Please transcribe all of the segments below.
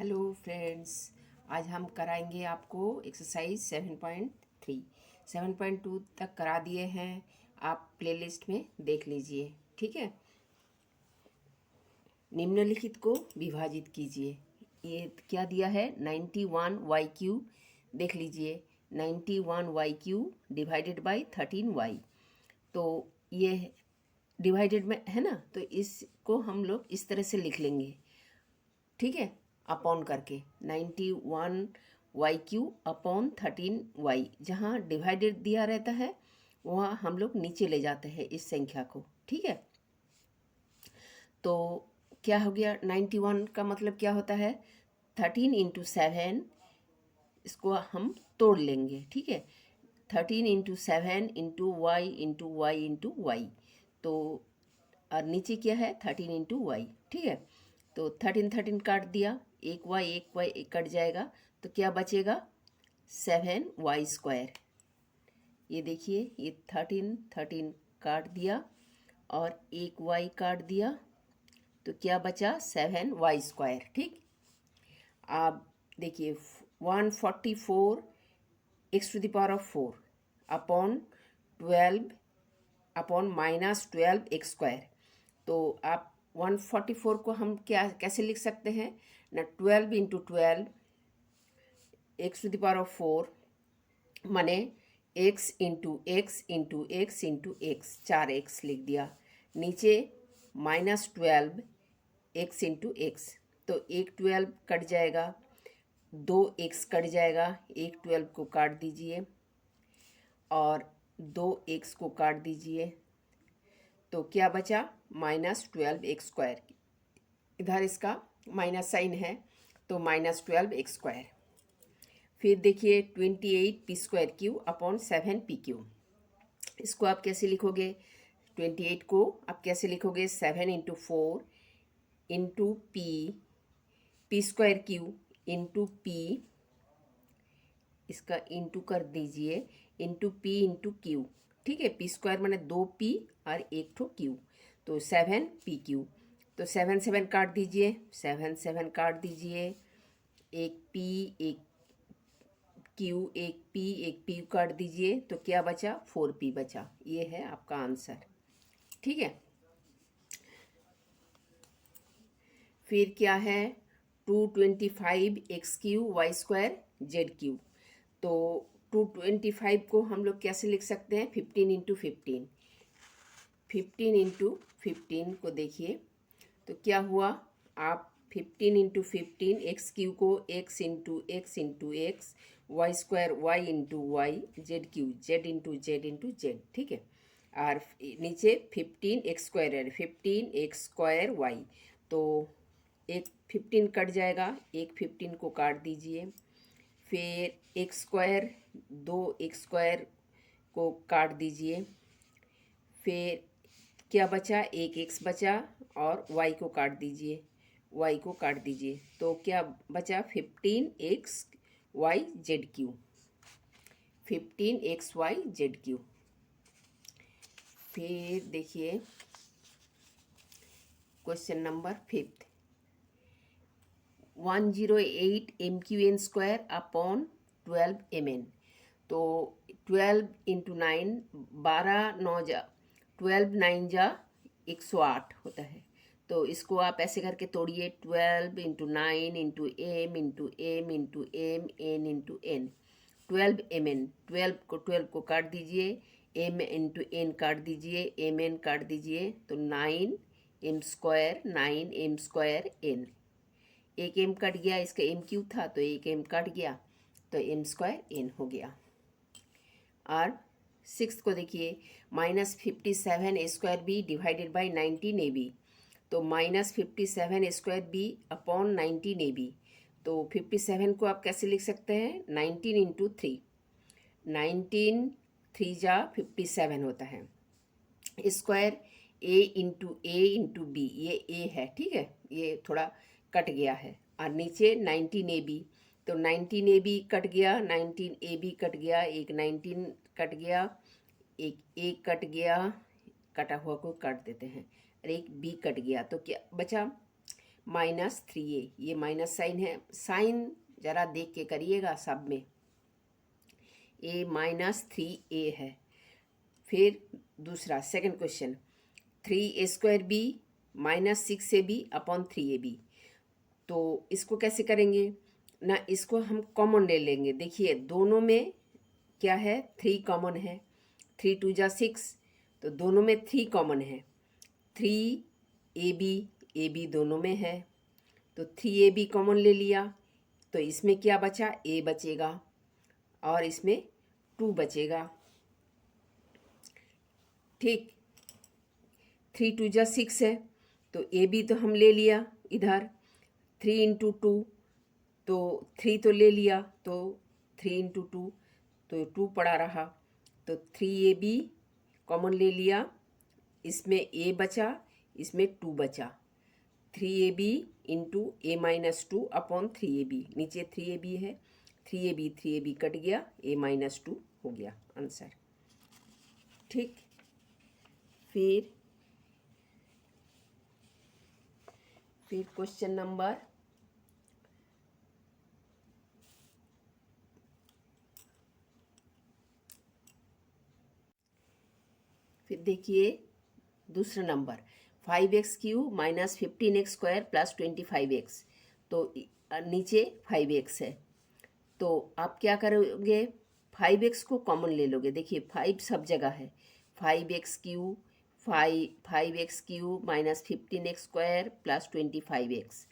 Hello friends, आज हम कराएंगे आपको एक्सरसाइज 7.3। 7.2 तक करा दिए हैं, आप प्लेलिस्ट में देख लीजिए। ठीक है, निम्नलिखित को विभाजित कीजिए। ये क्या दिया है, 91 YQ। देख लीजिए, 91 YQ डिवाइडेड बाई 13 Y। तो ये डिवाइडेड में है ना, तो इसको हम लोग इस तरह से लिख लेंगे। ठीक है, अपॉन करके 91 YQ अपॉन 13 Y। जहाँ डिवाइडेड दिया रहता है वहाँ हम लोग नीचे ले जाते हैं इस संख्या को। ठीक है, तो क्या हो गया, 91 का मतलब क्या होता है, 13 × 7। इसको हम तोड़ लेंगे। ठीक है, 13 × 7 × Y। तो और नीचे क्या है, 13 × Y। ठीक है, तो 13 काट दिया, एक Y कट जाएगा, तो क्या बचेगा, 7Y²। ये देखिए, ये 13 काट दिया और एक Y काट दिया, तो क्या बचा, 7Y²। ठीक, आप देखिए 144x⁴ अपॉन 12 अपॉन -12x²। तो आप 144 को हम क्या कैसे लिख सकते हैं ना, 12 × 12 x⁴ माने x × x × x × x 4x लिख दिया। नीचे -12x × x, तो एक 12 कट जाएगा, 2x कट जाएगा, एक 12 को काट दीजिए और 2x को काट दीजिए, तो क्या बचा, -12x²। इधर इसका माइनस साइन है, तो -12x²। फिर देखिए 28p² अपॉन 7pq। इसको आप कैसे लिखोगे, 28 को आप कैसे लिखोगे, 7 × 4 × p²q × p, इसका इंटू कर दीजिए, × p × q। ठीक है, p² माने 2p और एक ठो q, तो 7pq। तो 7 काट दीजिए, 7 काट दीजिए, एक p एक q एक p काट दीजिए, तो क्या बचा, 4p बचा। ये है आपका आंसर। ठीक है, फिर क्या है, 225x³ Y²Z³। तो 225 को हम लोग कैसे लिख सकते हैं, 15 × 15। 15 × 15 को देखिए, तो क्या हुआ, आप 15 × 15 x³ को x × x × x, Y² Y × Y, Z³ Z × Z × Z। ठीक है, और नीचे 15x² है, 15x² Y। तो एक 15 कट जाएगा, एक 15 को काट दीजिए, फिर x², 2x² को काट दीजिए, फिर क्या बचा, एक x बचा और y को काट दीजिए, y को काट दीजिए, तो क्या बचा, 15xyz³। 15xyz³। फिर देखिए question number 5, 108 mqn² upon 12 mn। तो 12 × 9, 12 9 जा 108 होता है। तो इसको आप ऐसे करके तोड़िए, 12 × 9 × m × m × m n × n, 12 mn। 12 को काट दीजिए, m × n काट दीजिए, mn काट दीजिए, तो 9m², 9m² n। एक m कट गया, इसका m³ था तो एक m कट गया, तो m² n हो गया। और 6 को देखिए, -57a² डिवाइडेड बाई 19ab। तो -57a² अपॉन 19ab। तो 57 को आप कैसे लिख सकते हैं, 19 × 3। 19 3 जा 57 होता है। स्क्वायर a × b, ये a है। ठीक है, ये थोड़ा कट गया है, और नीचे 19ab। तो 19ab कट गया, 19ab कट गया, एक 19 कट गया, एक a कट गया, कटा हुआ को काट देते हैं, और एक b कट गया, तो क्या बचा, माइनस 3a, ये माइनस साइन है, साइन ज़रा देख के करिएगा सब में, a माइनस 3a है। फिर दूसरा second question, 3a² minus 6ab upon 3ab। तो इसको कैसे करेंगे ना, इसको हम कॉमन ले लेंगे। देखिए दोनों में क्या है, 3 कॉमन है, 3 2 जा 6, तो दोनों में 3 कॉमन है। 3ab, ab दोनों में है, तो 3ab कॉमन ले लिया, तो इसमें क्या बचा, a बचेगा और इसमें 2 बचेगा। ठीक, 3 2 जा 6 है, तो ab तो हम ले लिया इधर, 3 इंटू 2, तो 3 तो ले लिया, तो 3 इंटू 2 तो 2 पड़ा रहा, तो 3ab कॉमन ले लिया, इसमें a बचा, इसमें 2 बचा, 3ab into a minus 2 upon 3ab, नीचे 3ab है, 3ab कट गया, a माइनस 2 हो गया आंसर। ठीक, फिर क्वेश्चन नंबर फिर देखिए दूसरा number, 5x³ minus 15x² plus 25x। तो नीचे 5x है, तो आप क्या करोगे, 5x को कॉमन ले लोगे। देखिए 5 सब जगह है, 5x³ 5x³ minus 15x² plus 25x,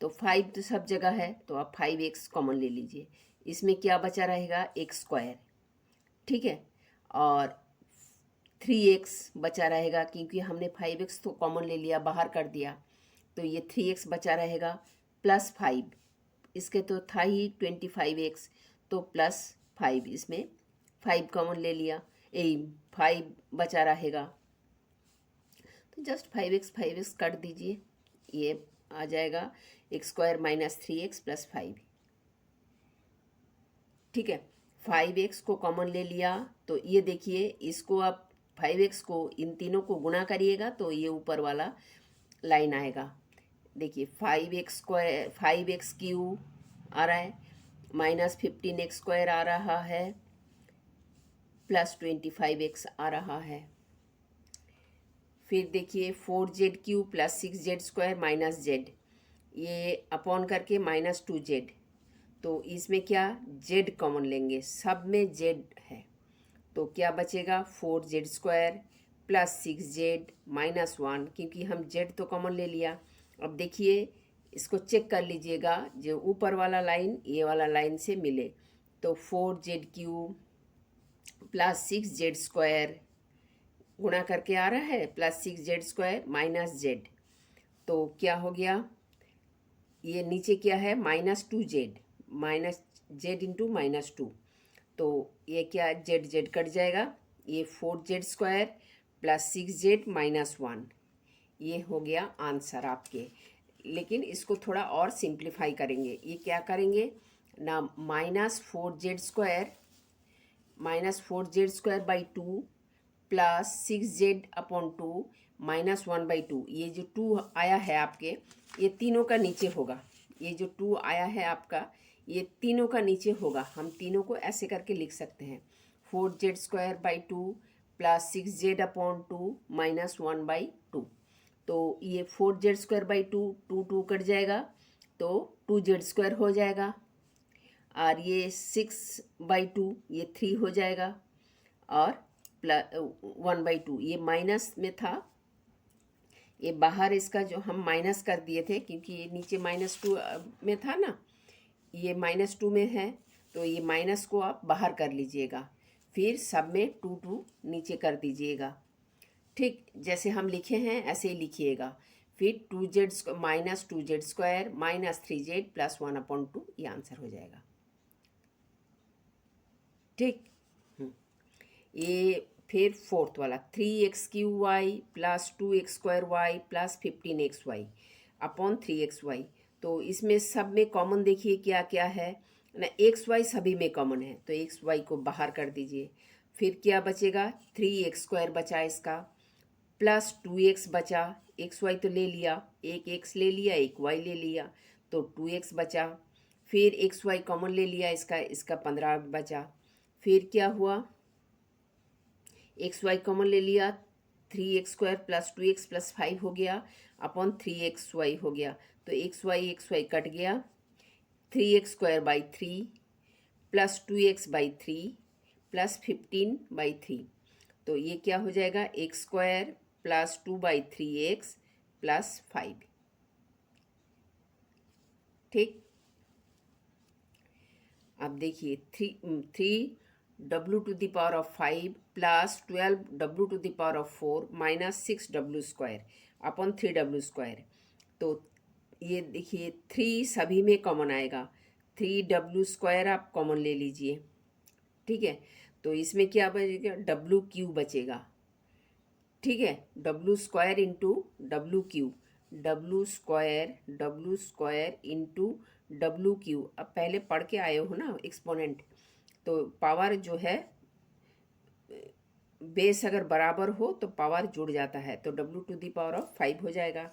तो 5 तो सब जगह है, तो आप 5x कॉमन ले लीजिए। इसमें क्या बचा रहेगा, x², ठीक है, और 3x बचा रहेगा, क्योंकि हमने 5x तो कॉमन ले लिया, बाहर कर दिया, तो ये 3x बचा रहेगा, प्लस 5, इसके तो था ही 25x, तो प्लस 5, इसमें 5 कॉमन ले लिया, 5 बचा रहेगा, तो जस्ट 5x काट दीजिए, ये आ जाएगा x² माइनस 3x प्लस 5। ठीक है, 5x को कॉमन ले लिया, तो ये देखिए इसको आप 5x को इन तीनों को गुणा करिएगा, तो ये ऊपर वाला लाइन आएगा। देखिए 5x³ आ रहा है, माइनस 15x² आ रहा है, प्लस 25x आ रहा है। फिर देखिए 4z³ plus 6z² minus z, ये अपॉन करके माइनस 2z, तो इसमें क्या z कॉमन लेंगे, सब में z है, तो क्या बचेगा 4z² प्लस 6z माइनस 1, क्योंकि हम z तो कॉमन ले लिया। अब देखिए इसको चेक कर लीजिएगा, जो ऊपर वाला लाइन ये वाला लाइन से मिले, तो 4z³ प्लस 6z² गुणा करके आ रहा है, प्लस 6z² माइनस z, तो क्या हो गया, ये नीचे क्या है minus 2z, minus z into minus 2, तो ये क्या z कट जाएगा, ये 4z² प्लस 6z माइनस 1, ये हो गया आंसर आपके। लेकिन इसको थोड़ा और सिंप्लीफाई करेंगे, ये क्या करेंगे ना, minus 4z² by 2 plus 6z upon 2 minus 1/2, ये जो 2 आया है आपके, ये तीनों का नीचे होगा, ये जो 2 आया है आपका, ये तीनों का नीचे होगा। हम तीनों को ऐसे करके लिख सकते हैं, 4z² 2 plus 6z upon 2 minus 1/2, तो ये 4z² 2 2 कट जाएगा, तो 2z² हो जाएगा, और ये 6/2 ये 3 हो जाएगा, और प्लस 1/2 ये माइनस में था, ये बाहर इसका जो हम माइनस कर दिए थे, क्योंकि ये नीचे -2 में था ना, ये -2 में है, तो ये माइनस को आप बाहर कर लीजिएगा, फिर सब में 2 2 नीचे कर दीजिएगा। ठीक, जैसे हम लिखे हैं ऐसे ही लिखिएगा, फिर 2z minus 2z² minus 3z plus 1/2, ये आंसर हो जाएगा। ठीक, ये फिर फोर्थ वाला 3x³ plus 2x² plus 15xy upon 3xy, तो इसमें सब में कॉमन देखिए क्या क्या है ना, xy सभी में कॉमन है, तो xy को बाहर कर दीजिए, फिर क्या बचेगा 3x² बचा इसका, प्लस 2x बचा, एक्स वाई तो ले लिया, एक एक्स ले लिया, एक वाई ले लिया, तो 2x बचा। फिर एक्स वाई कॉमन ले लिया, इसका 15 बचा। फिर क्या हुआ, एक्स वाई कॉमन ले लिया, 3x² प्लस 2x प्लस 5 हो गया अपॉन 3xy हो गया। तो एक्स वाई कट गया, 3x² by 3 plus 2x/3 plus 15/3। तो ये क्या हो जाएगा, x² प्लस 2/3x प्लस 5। ठीक, अब देखिए 3w⁵ plus 12w⁴ minus 6w² upon 3w²। तो ये देखिए 3 सभी में कॉमन आएगा, 3w² आप कॉमन ले लीजिए। ठीक है, तो इसमें क्या बचेगा, w³ बचेगा। ठीक है, w² into w³ w² into w³ अब पहले पढ़ के आए हो ना एक्सपोनेंट, तो पावर जो है बेस अगर बराबर हो तो पावर जुड़ जाता है, तो w⁵ हो जाएगा।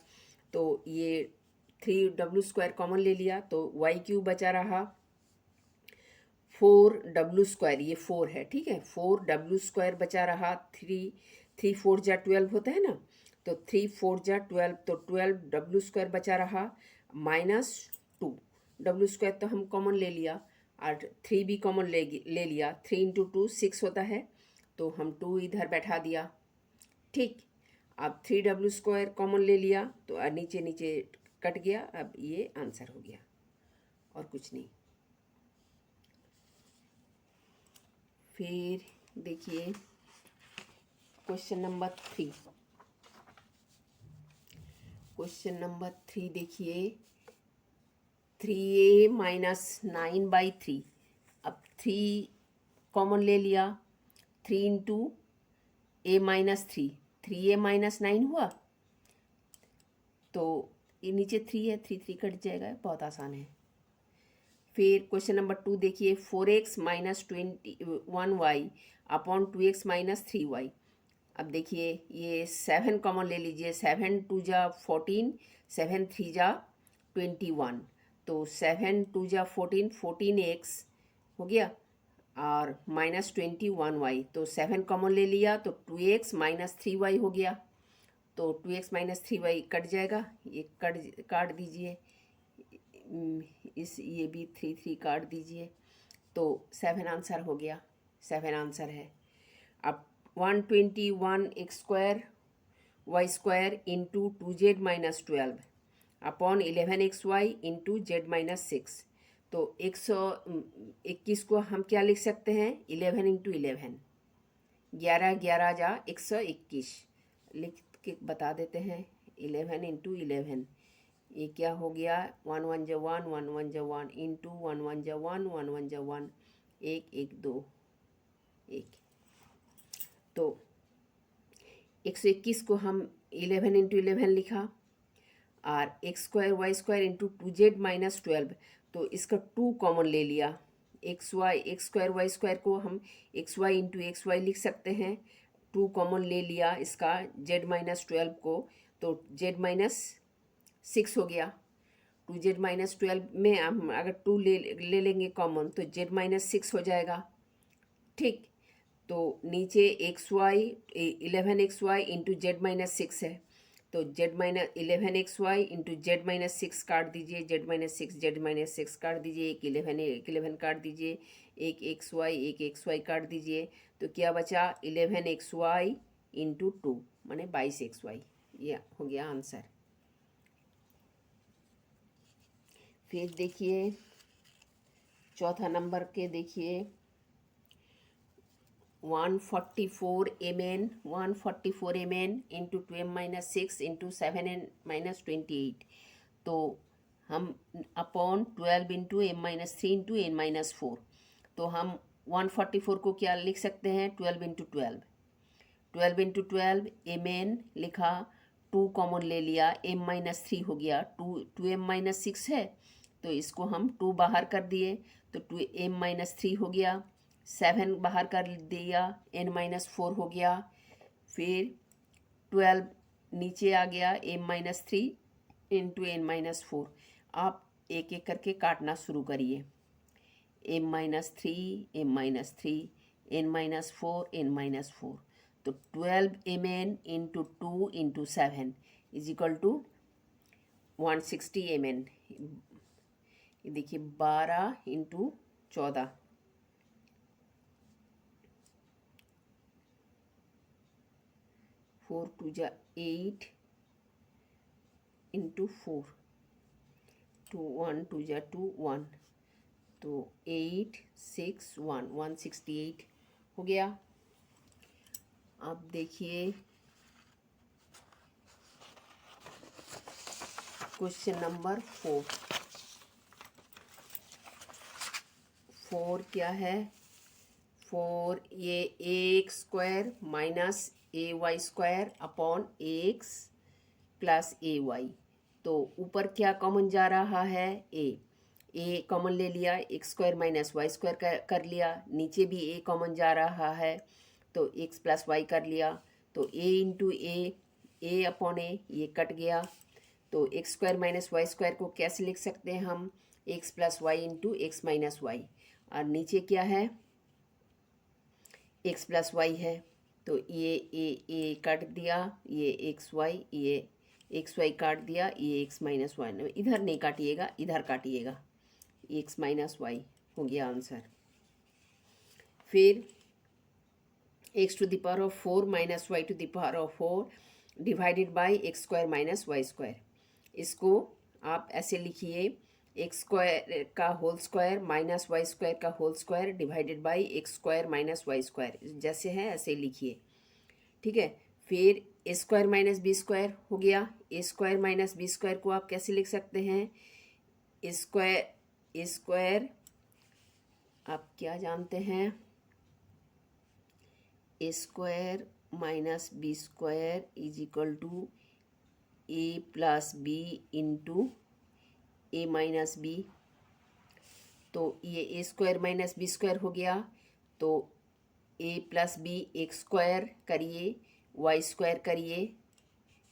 तो ये 3w² कॉमन ले लिया तो y³ बचा रहा 4w², ये 4 है। ठीक है, 4w² बचा रहा, 3 4 जा 12 होता है ना, तो 3 4 जा 12, तो 12w² बचा रहा माइनस 2w² तो हम कॉमन ले लिया और 3 भी कॉमन ले लिया, 3 इंटू 2 6 होता है, तो हम 2 इधर बैठा दिया। ठीक, अब 3w² कॉमन ले लिया तो नीचे नीचे कट गया, अब ये आंसर हो गया और कुछ नहीं। फिर देखिए क्वेश्चन नंबर 3, क्वेश्चन नंबर 3 देखिए 3a माइनस 9/3। अब 3 कॉमन ले लिया, 3 into a minus 3, 3a minus 9 हुआ, तो ये नीचे 3 है, 3 3 कट जाएगा, बहुत आसान है। फिर क्वेश्चन नंबर 2 देखिए 4x minus 21y upon 2x minus 3y। अब देखिए ये 7 कॉमन ले लीजिए, 7 2 जा 14, 7 3 जा 21, तो 7 2 जा 14, 14x हो गया और माइनस 21y, तो 7 कॉमन ले लिया तो 2x माइनस 3y हो गया, तो 2x माइनस 3y कट जाएगा, ये काट दीजिए, ये भी 3 3 काट दीजिए, तो 7 आंसर हो गया, 7 आंसर है। अब 121x² y² into 2z minus 12 upon 11xy into z minus 6, तो 121 को हम क्या लिख सकते हैं, 11 इंटू 11, 11 11 जा 121 लिख के बता देते हैं, 11 इंटू 11, ये क्या हो गया, 1 1 जा 1, 1 1 जा 1 इंटू 1 1 जा 1, 1 1 जा 1, 1 1 2 1, तो 121 को हम 11 इंटू 11 लिखा और x² y² into 2z minus 12, तो इसका 2 कॉमन ले लिया, x² y² को हम xy इंटू xy लिख सकते हैं, 2 कॉमन ले लिया इसका z माइनस 12 को, तो z माइनस 6 हो गया, 2z माइनस 12 में हम अगर 2 ले लेंगे कॉमन तो z माइनस 6 हो जाएगा। ठीक, तो नीचे xy 11xy into Z minus 6 है, तो Z minus 11xy into Z minus 6 काट दीजिए, जेड माइनस 6 जेड माइनस 6 काट दीजिए, एक 11 काट दीजिए, एक xy काट दीजिए, तो क्या बचा 11xy इंटू 2 माने 22xy, ये हो गया आंसर। फिर देखिए चौथा नंबर के देखिए 144 mn into 2m minus 6 into 7n minus 28, तो हम upon 12 into m minus 3 into n minus 4, तो हम 144 को क्या लिख सकते हैं, 12 इंटू 12 इंटू 12 mn लिखा, 2 कॉमन ले लिया, m माइनस 3 हो गया, 2m माइनस 6 है, तो इसको हम 2 बाहर कर दिए, तो 2m माइनस 3 हो गया, 7 बाहर कर दिया, n माइनस 4 हो गया, फिर 12 नीचे आ गया m-3 इंटू n-4। आप एक एक करके काटना शुरू करिए। m-3 m-3 n-4 n-4, तो 12mn into 2 into 7 is equal to 160 mn। ये देखिए 12 इंटू 14, 4 2 जा 8 इंटू 4, 2 1 2 जा 2 1, तो 8 6 1 168 हो गया। अब देखिए क्वेश्चन नंबर 4 क्या है? 4 ये ax² minus ay² upon ax plus ay। तो ऊपर क्या कॉमन जा रहा है? a कॉमन ले लिया, x² माइनस y² कर लिया। नीचे भी a कॉमन जा रहा है तो x प्लस y कर लिया। तो a into a upon a ये कट गया। तो x² माइनस y² को कैसे लिख सकते हैं हम? x plus y into x minus y. और नीचे क्या है? x प्लस वाई है, तो ये a काट दिया, ये एक्स वाई, ये एक्स वाई काट दिया, ये x माइनस वाई। इधर नहीं काटिएगा, इधर काटिएगा, x माइनस वाई हो गया आंसर। फिर x to the power of 4 minus y to the power of 4 divided by x² minus y²। इसको आप ऐसे लिखिए, x² का होल स्क्वायर माइनस y² का whole square divided by x² minus y²। जैसे है ऐसे लिखिए, ठीक है। फिर a² माइनस b² हो गया। a² माइनस b² को आप कैसे लिख सकते हैं? a² आप क्या जानते हैं? a² minus b² is equal to a plus b into a minus b. तो ये a² माइनस b² हो गया, तो a प्लस बी x² करिए, y² करिए,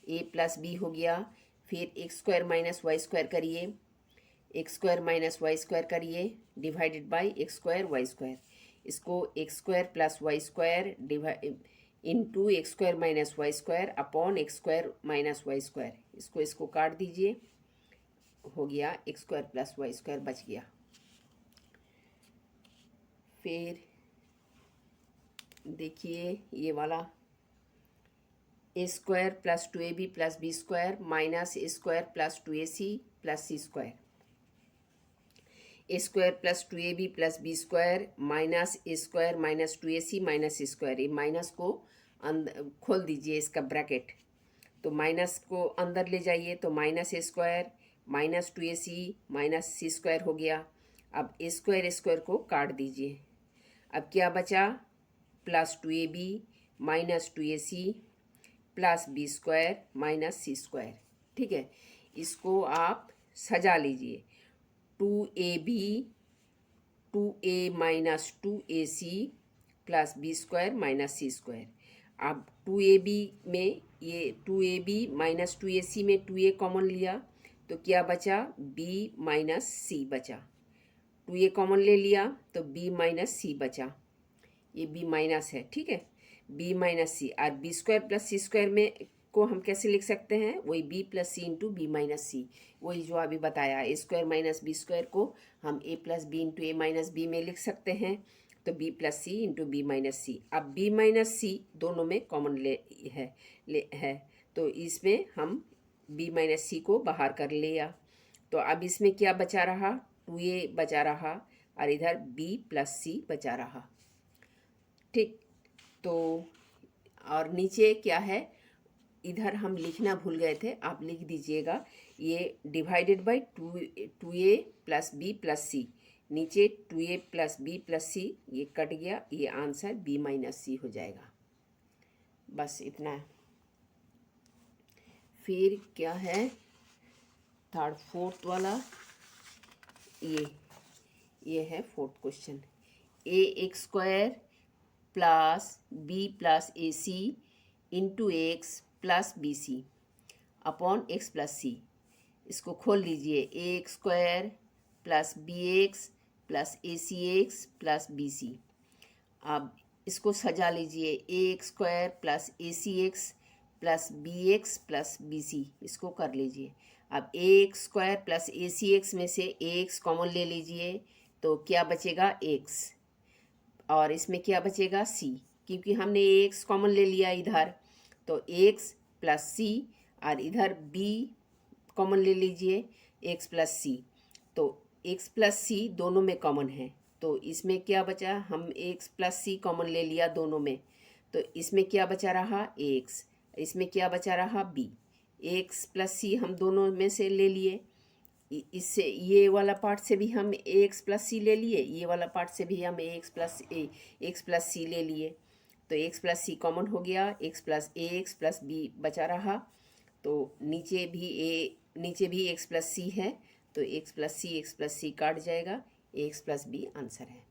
a प्लस बी हो गया। फिर x² माइनस y² करिए, x² माइनस y² करिए डिवाइडेड बाई x² y²। इसको x² plus y² divide into x² minus y² upon x² minus y²। इसको काट दीजिए, हो गया x² प्लस y² बच गया। फिर देखिए ये वाला a² plus 2ab plus b² minus a² plus 2ac plus c²। a² plus 2ab plus b² minus a² minus 2ac minus c²। ये माइनस को खोल दीजिए इसका ब्रैकेट, तो माइनस को अंदर ले जाइए, तो minus a² minus 2ac minus c² हो गया। अब a² को काट दीजिए। अब क्या बचा? Plus 2ab minus 2ac plus b² minus c²। ठीक है, इसको आप सजा लीजिए। 2ab 2a minus 2ac plus b² minus c²। अब 2ab में ये 2ab माइनस 2ac में 2a कॉमन लिया, तो क्या बचा? b माइनस c बचा। 2a कॉमन ले लिया तो b माइनस c बचा, ये b माइनस है, ठीक है, b माइनस c। और b² प्लस c² में को हम कैसे लिख सकते हैं? वही b plus c into b minus c, वही जो अभी बताया। a² माइनस b² को हम a plus b into a minus b में लिख सकते हैं, तो b plus c into b minus c. अब b माइनस सी दोनों में कॉमन है, तो इसमें हम b माइनस सी को बाहर कर लिया। तो अब इसमें क्या बचा रहा? 2a बचा रहा और इधर b प्लस सी बचा रहा, ठीक। तो और नीचे क्या है? इधर हम लिखना भूल गए थे, आप लिख दीजिएगा, ये divided by 2a plus b plus c. नीचे 2a प्लस बी प्लस सी ये कट गया, ये आंसर b माइनस सी हो जाएगा। बस इतना है। फिर क्या है? थर्ड फोर्थ वाला, ये है fourth question. ax² plus b plus ac into x plus bc। Upon x plus c. इसको खोल लीजिए, a x square plus b x plus a c x plus b c. अब इसको सजा लीजिए, a x square plus a c x plus b x plus b c, इसको कर लीजिए। अब a x square plus a c x में से ए एक्स कॉमन ले लीजिए, तो क्या बचेगा एक्स, और इसमें क्या बचेगा सी, क्योंकि हमने ए एक्स कॉमन ले लिया इधर, तो एक्स प्लस सी, और इधर बी कॉमन ले लीजिए एक्स प्लस सी, तो एक्स प्लस सी दोनों में कॉमन है, तो इसमें क्या बचा, हम एक्स प्लस सी कॉमन ले लिया दोनों में, तो इसमें क्या बचा रहा एक्स, इसमें क्या बचा रहा बी। एक्स प्लस सी हम दोनों में से ले लिए, इससे ये वाला पार्ट से भी हम एक्स प्लस सी ले लिए, ये वाला पार्ट से भी हम एक्स प्लस सी ले लिए, तो एक्स प्लस सी कॉमन हो गया, एक्स प्लस बी बचा रहा, तो नीचे भी एक्स प्लस सी है, तो एक्स प्लस सी काट जाएगा, एक्स प्लस बी आंसर है।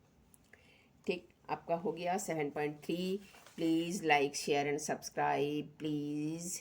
ठीक, आपका हो गया 7.3। Please like share and subscribe please.